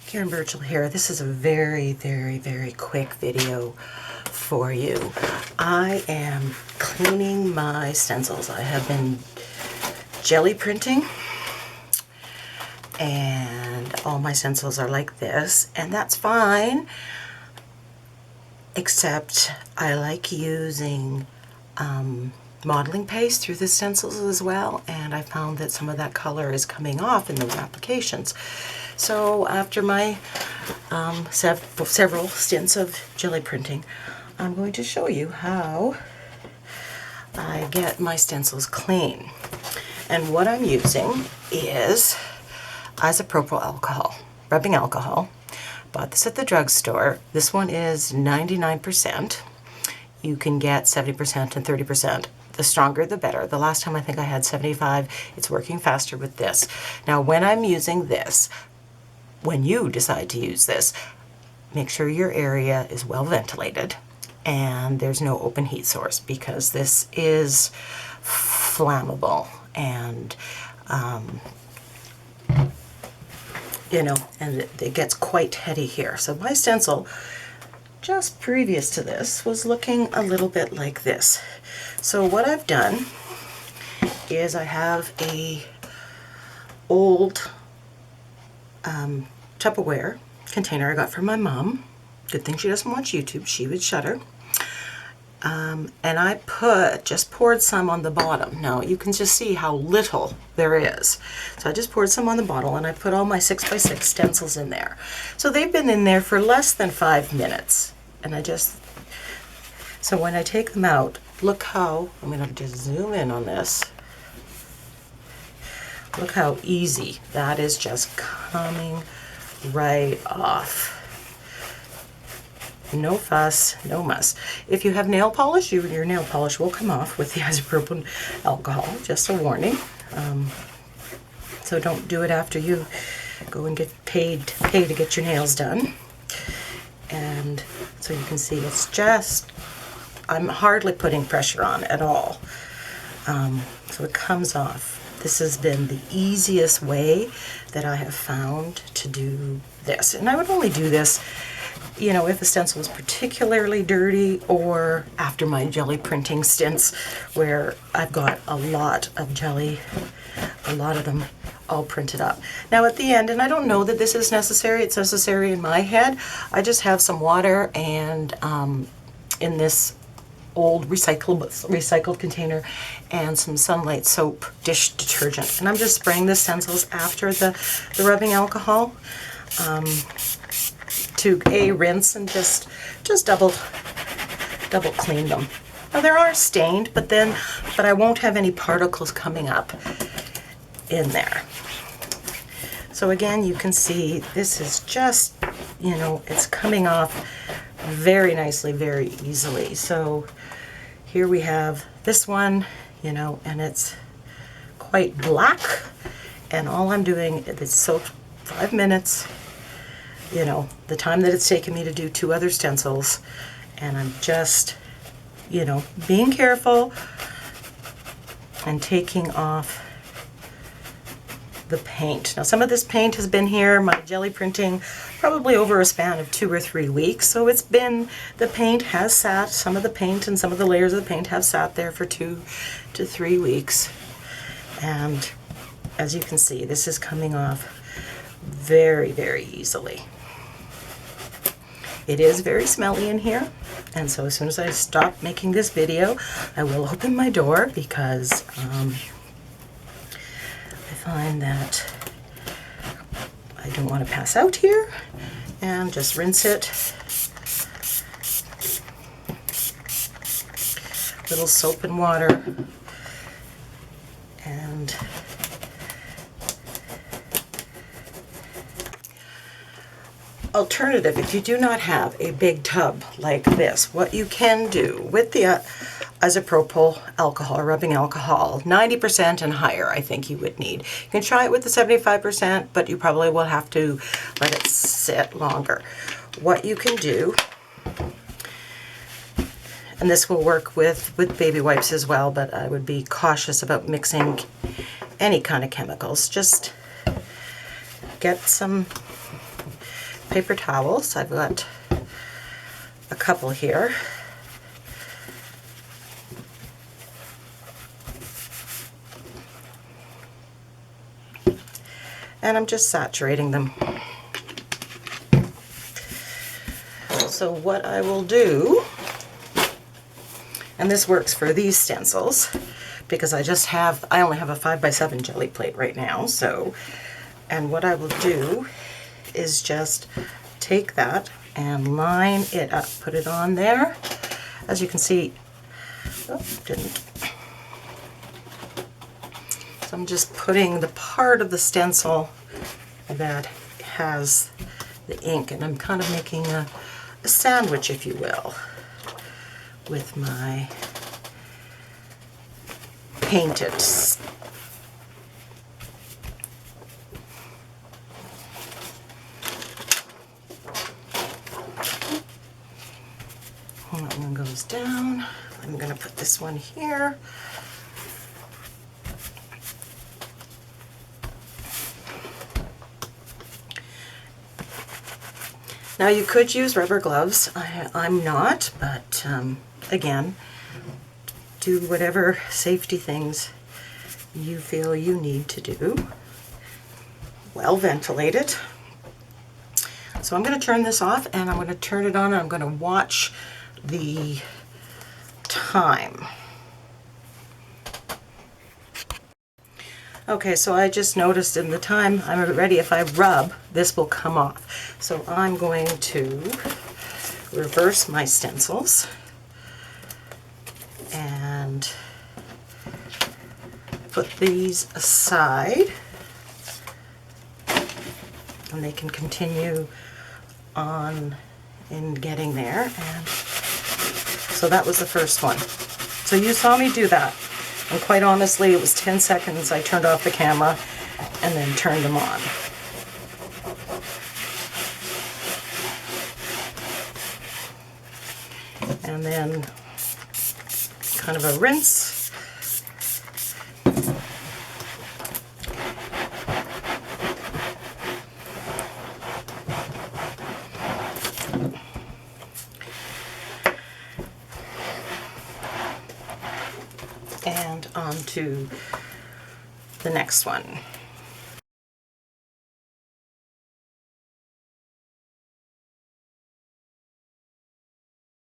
Karen Birchall here. This is a very, very, very quick video for you. I am cleaning my stencils. I have been jelly printing and all my stencils are like this, and that's fine, except I like using modeling paste through the stencils as well, and I found that some of that color is coming off in those applications. So after my several stints of jelly printing, I'm going to show you how I get my stencils clean. And what I'm using is isopropyl alcohol, rubbing alcohol. Bought this at the drugstore. This one is 99%. You can get 70% and 30%. The stronger the better. The last time I think I had 75. It's working faster with this. Now when I'm using this, when you decide to use this, make sure your area is well ventilated and there's no open heat source, because this is flammable and you know, and it gets quite heady here. So my stencil just previous to this was looking a little bit like this. So what I've done is I have a old Tupperware container I got from my mom. Good thing she doesn't watch YouTube, she would shudder. And I just poured some on the bottom. Now you can just see how little there is. So I just poured some on the bottle and I put all my 6x6 stencils in there. So they've been in there for less than 5 minutes. And so when I take them out, look how, I'm going to just zoom in on this. Look how easy that is, just coming right off. No fuss, no muss. If you have nail polish, your nail polish will come off with the isopropyl alcohol, just a warning. So don't do it after you go and get paid to get your nails done. And so you can see it's just, I'm hardly putting pressure on at all. So it comes off. This has been the easiest way that I have found to do this. And I would only do this, you know, if the stencil was particularly dirty or after my jelly printing stints where I've got a lot of jelly, a lot of them all printed up. Now at the end, and I don't know that this is necessary, it's necessary in my head, I just have some water and in this old recycled container and some Sunlight soap dish detergent. And I'm just spraying the stencils after the rubbing alcohol to rinse and just double clean them. Now they are stained, but I won't have any particles coming up in there. So again, you can see this is just, you know, it's coming off very nicely, very easily. So here we have this one, you know, and it's quite black, and all I'm doing is soaked 5 minutes, you know, the time that it's taken me to do 2 other stencils, and I'm just, you know, being careful and taking off the paint. Now some of this paint has been here, my jelly printing, probably over a span of 2 or 3 weeks. So it's been, the paint has sat, some of the paint and some of the layers of the paint have sat there for 2 to 3 weeks. And as you can see, this is coming off very, very easily. It is very smelly in here, and so as soon as I stop making this video, I will open my door, because I find that I don't want to pass out here, and just rinse it. Little soap and water, and alternative, if you do not have a big tub like this, what you can do with the isopropyl alcohol, rubbing alcohol, 90% and higher I think you would need. You can try it with the 75%, but you probably will have to let it sit longer. What you can do, and this will work with baby wipes as well, but I would be cautious about mixing any kind of chemicals. Just get some paper towels. I've got a couple here. And I'm just saturating them. So what I will do, and this works for these stencils, because I only have a 5x7 jelly plate right now, so, and what I will do is just take that and line it up, put it on there. As you can see, oh, didn't. So I'm just putting the part of the stencil that has the ink, and I'm kind of making a sandwich, if you will, with my painted. That one goes down. I'm going to put this one here. Now you could use rubber gloves. I'm not, but again, do whatever safety things you feel you need to do. Well ventilated. So I'm going to turn this off and I'm going to turn it on and I'm going to watch the time. Okay, so I just noticed in the time I'm ready, if I rub, this will come off. So I'm going to reverse my stencils and put these aside, and they can continue on in getting there. And so that was the first one. So you saw me do that. And quite honestly, it was 10 seconds. I turned off the camera and then turned them on. And then kind of a rinse. And on to the next one.